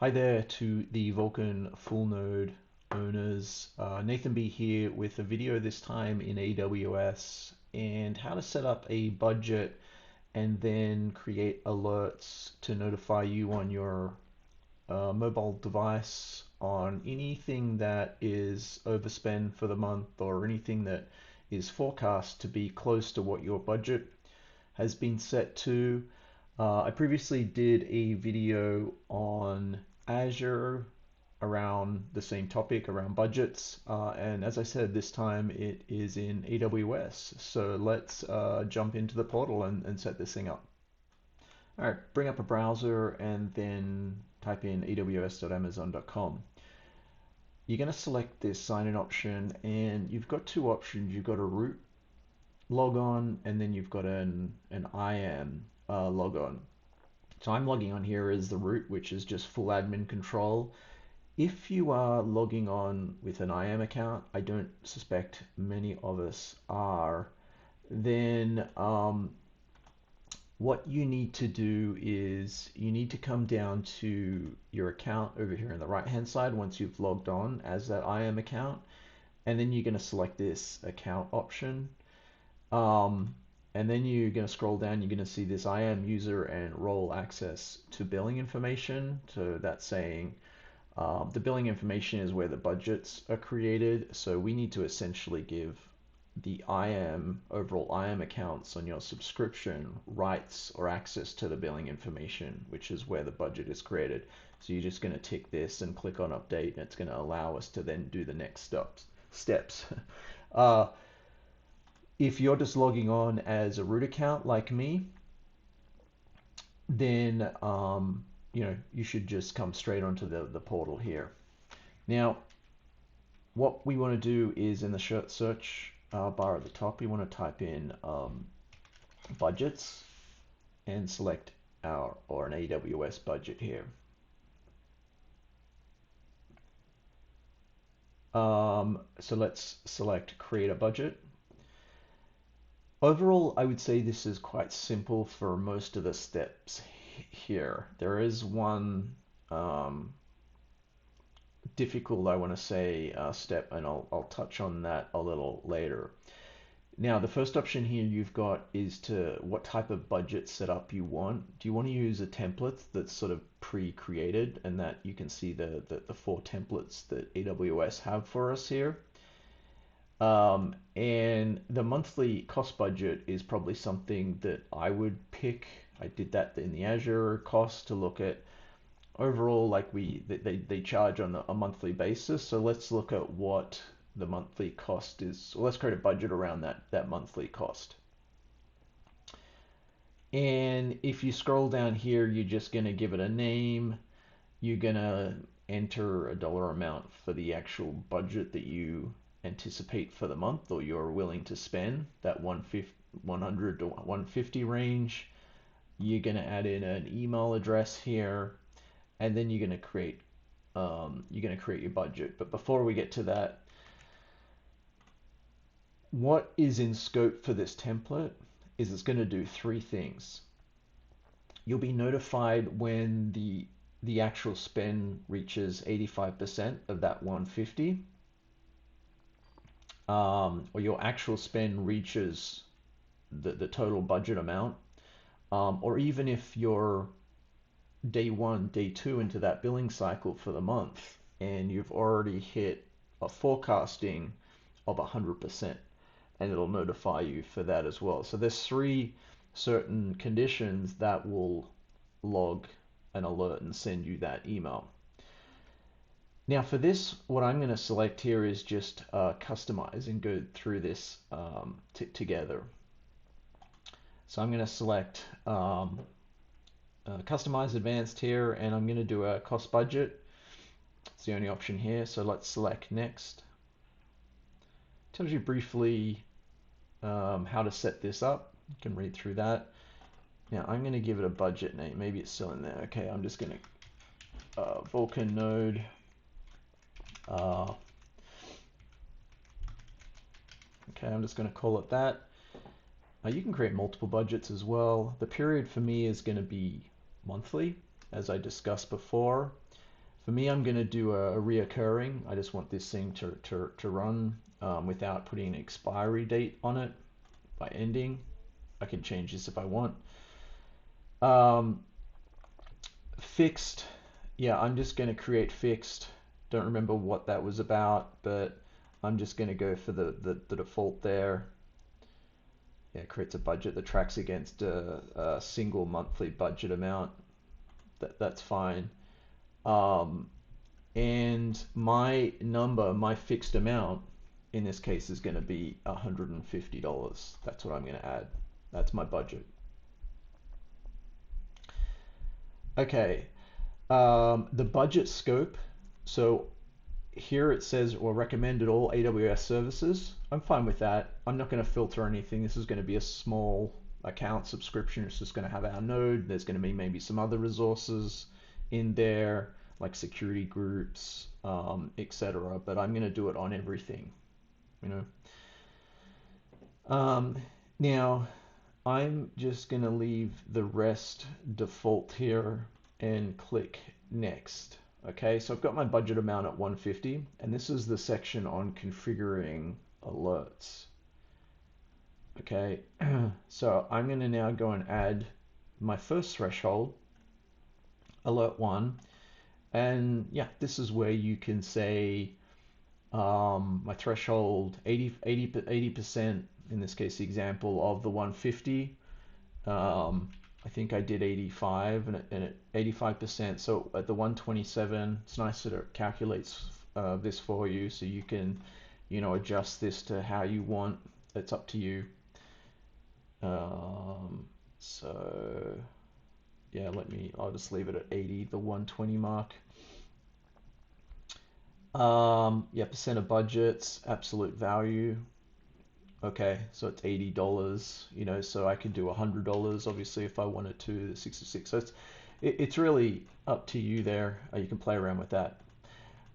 Hi there to the Vulcan full node owners. Nathan B here with a video this time in AWS and how to set up a budget and then create alerts to notify you on your mobile device on anything that is overspend for the month or anything that is forecast to be close to what your budget has been set to. I previously did a video on Azure around the same topic, around budgets. And as I said, this time it is in AWS. So let's jump into the portal and set this thing up. All right, bring up a browser and then type in aws.amazon.com. You're going to select this sign in option, and you've got two options. You've got a root log on, and then you've got an IAM log on. So I'm logging on here as the root, which is just full admin control. If you are logging on with an IAM account, I don't suspect many of us are, then what you need to do is you need to come down to your account over here on the right hand side once you've logged on as that IAM account, and then you're going to select this account option. And then you're going to scroll down, you're going to see this IAM user and role access to billing information. So that's saying the billing information is where the budgets are created. So we need to essentially give the overall IAM accounts on your subscription rights or access to the billing information, which is where the budget is created. So you're just going to tick this and click on update, and it's going to allow us to then do the next steps. If you're just logging on as a root account like me, then you should just come straight onto the portal here. Now, what we want to do is in the search bar at the top, we want to type in budgets and select an AWS budget here. So let's select create a budget. Overall, I would say this is quite simple for most of the steps here. There is one difficult, I want to say, step, and I'll touch on that a little later. Now, the first option here you've got is to what type of budget setup you want. Do you want to use a template that's sort of pre-created, and that you can see the four templates that AWS have for us here? And the monthly cost budget is probably something that I would pick. I did that in the Azure cost to look at overall, like they charge on a monthly basis. So let's look at what the monthly cost is. So let's create a budget around that monthly cost. And if you scroll down here, you're just going to give it a name. You're going to enter a dollar amount for the actual budget that you anticipate for the month or you're willing to spend, that 100 to 150 range. You're going to add in an email address here, and then you're going to create your budget. But before we get to that, what is in scope for this template is it's going to do three things. You'll be notified when the actual spend reaches 85% of that 150. Or your actual spend reaches the total budget amount, or even if you're day one, day two into that billing cycle for the month, and you've already hit a forecasting of 100%, and it'll notify you for that as well. So there's three certain conditions that will log an alert and send you that email. Now for this, what I'm going to select here is just customize and go through this together. So I'm going to select customize advanced here, and I'm going to do a cost budget. It's the only option here. So let's select next. Tells you briefly how to set this up. You can read through that. Now I'm going to give it a budget name. Maybe it's still in there. Okay, I'm just going to Vulcan node. Okay, I'm just going to call it that. You can create multiple budgets as well. The period for me is going to be monthly, as I discussed before. For me, I'm going to do a reoccurring. I just want this thing to run without putting an expiry date on it by ending. I can change this if I want. Um, Fixed, yeah, I'm just going to create fixed. Don't remember what that was about, but I'm just going to go for the default there. Yeah, it creates a budget that tracks against a single monthly budget amount. That's fine. Um, and my fixed amount in this case is going to be $150. That's what I'm going to add. That's my budget. Okay, the budget scope. So here it says, or recommended all AWS services. I'm fine with that. I'm not going to filter anything. This is going to be a small account subscription. It's just going to have our node. There's going to be maybe some other resources in there, like security groups, etc. But I'm going to do it on everything, you know. Now, I'm just going to leave the rest default here and click next. Okay, so I've got my budget amount at 150, and this is the section on configuring alerts. Okay, so I'm going to now go and add my first threshold, alert 1, and yeah, this is where you can say my threshold 80% in this case the example of the 150. I think I did 85 and at 85%. So at the 127, it's nice that it calculates this for you, so you can, adjust this to how you want. It's up to you. So yeah, I'll just leave it at 80, the 120 mark. Yeah, percent of budgets, absolute value. Okay, so it's $80, so I could do $100 obviously if I wanted to, the 66. So it's really up to you there. You can play around with that.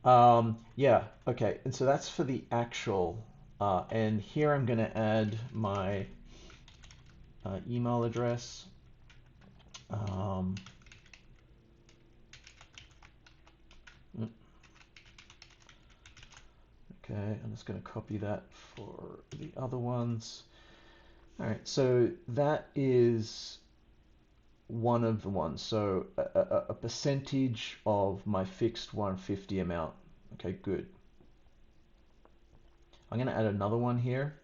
Yeah, okay, and so that's for the actual. And here I'm going to add my email address. Okay, I'm just going to copy that for the other ones. All right, so that is one of the ones. So a percentage of my fixed 150 amount. Okay, good. I'm going to add another one here.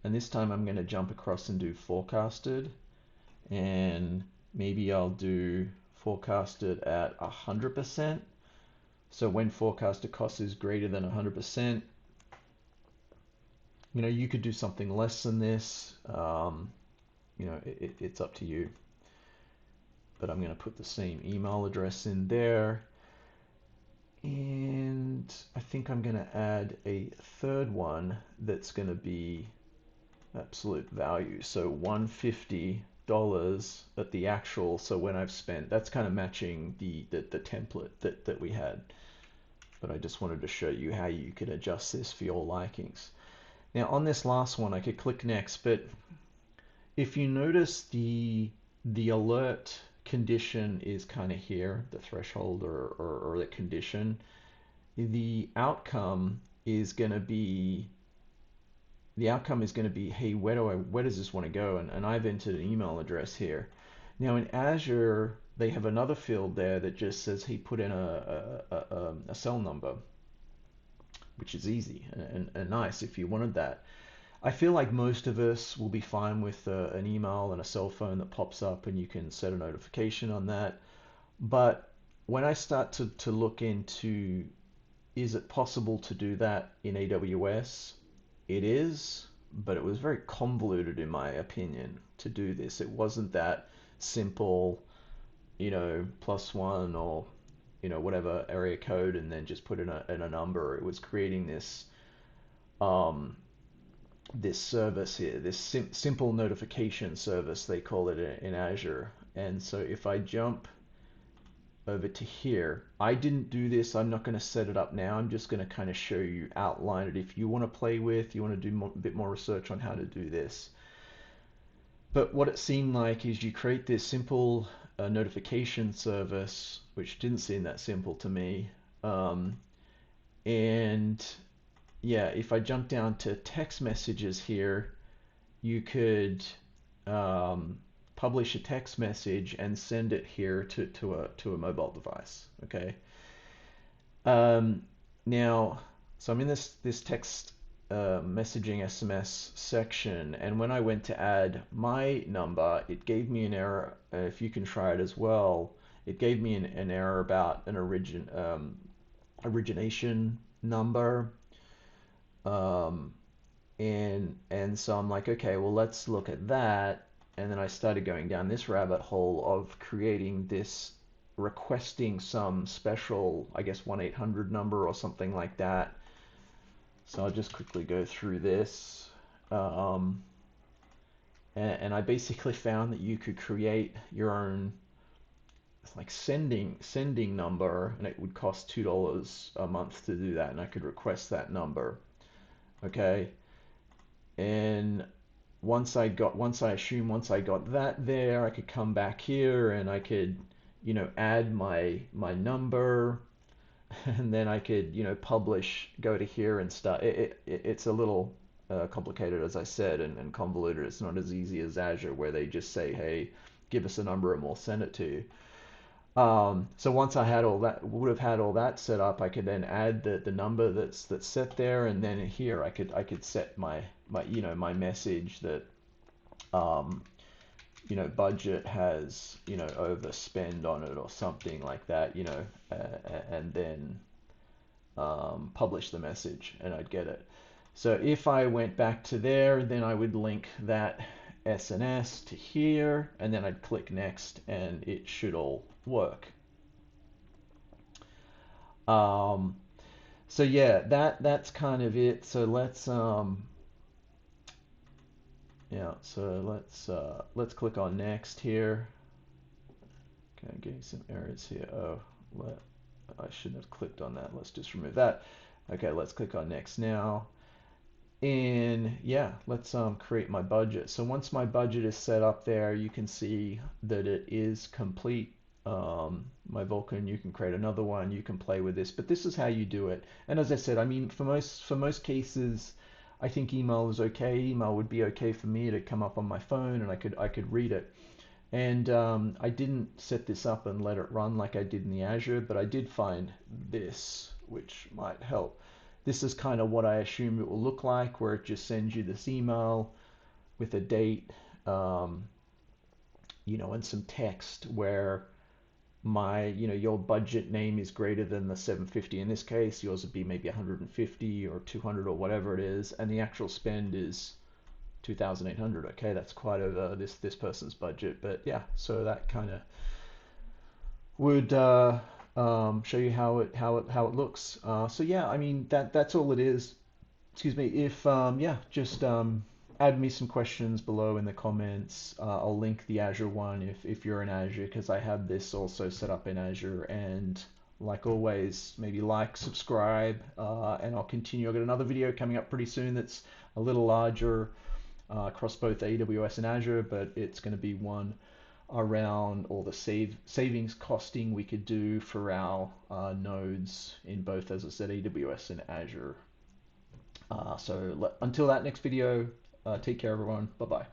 And this time I'm going to jump across and do forecasted. And maybe I'll do forecasted at 100%. So when forecasted cost is greater than 100%, you could do something less than this. It's up to you. But I'm going to put the same email address in there. And I think I'm going to add a third one that's going to be absolute value. So $150 at the actual. So when I've spent, that's kind of matching the template that we had. But I just wanted to show you how you can adjust this for your likings. Now on this last one, I could click next, but if you notice the alert condition is kind of here, the threshold or the condition, the outcome is going to be hey, where does this want to go? And I've entered an email address here. Now in Azure, they have another field there that just says, hey, put in a cell number, which is easy and nice if you wanted that. I feel like most of us will be fine with an email and a cell phone that pops up and you can set a notification on that. But when I start to look into, is it possible to do that in AWS? It is, but it was very convoluted in my opinion to do this. It wasn't that simple, +1 or, whatever area code and then just put in a number. It was creating this this service here, this simple notification service, they call it in Azure. And so if I jump over to here, I didn't do this. I'm not going to set it up now. I'm just going to kind of show you, outline it. If you want to play with, you want to do a bit more research on how to do this. But what it seemed like is you create this simple notification service which didn't seem that simple to me. Um, and yeah, if I jump down to text messages here, you could um, publish a text message and send it here to a mobile device. Okay. Um, now, so I'm in this text messaging SMS section, and when I went to add my number, it gave me an error. If you can try it as well, it gave me an error about an origination number. Um, and so I'm like, okay, well, let's look at that. And then I started going down this rabbit hole of creating this, requesting some special, I guess, 1-800 number or something like that. So I'll just quickly go through this. Um, and I basically found that you could create your own like sending number, and it would cost $2 a month to do that, and I could request that number. Okay. And once I got that there, I could come back here and I could, add my number, and then I could, publish, go to here and start. It's a little complicated, as I said, and convoluted. It's not as easy as Azure, where they just say, hey, give us a number and we'll send it to you. So once I had all that, would have had all that set up, I could then add the number that's set there, and then here I could set my message that um, budget has overspend on it or something like that, and then publish the message, and I'd get it. So if I went back to there, then I would link that SNS to here, and then I'd click next, and it should all work. Um, so yeah, that's kind of it. So let's click on next here. Okay, I'm getting some errors here. Oh, I shouldn't have clicked on that. Let's just remove that. Okay, let's click on next now. And yeah, let's create my budget. So once my budget is set up there, you can see that it is complete. My Vulcan, you can create another one, you can play with this, but this is how you do it. And as I said, I mean, for most cases, I think email is okay. Email would be okay for me to come up on my phone, and I could read it. And I didn't set this up and let it run like I did in the Azure, but I did find this, which might help. This is kind of what I assume it will look like, where it just sends you this email with a date, um, and some text where your budget name is greater than the 750 in this case. Yours would be maybe 150 or 200 or whatever it is, and the actual spend is 2,800. Okay, that's quite over this person's budget, but yeah, so that kind of would show you how it looks. So yeah, I mean that's all it is. Excuse me. If yeah, just add me some questions below in the comments. I'll link the Azure one if you're in Azure, because I have this also set up in Azure. And like always, maybe like, subscribe, and I'll continue. I've got another video coming up pretty soon that's a little larger across both AWS and Azure, but it's going to be one around all the savings costing we could do for our nodes in both, as I said, AWS and Azure. So until that next video, take care, everyone. Bye bye.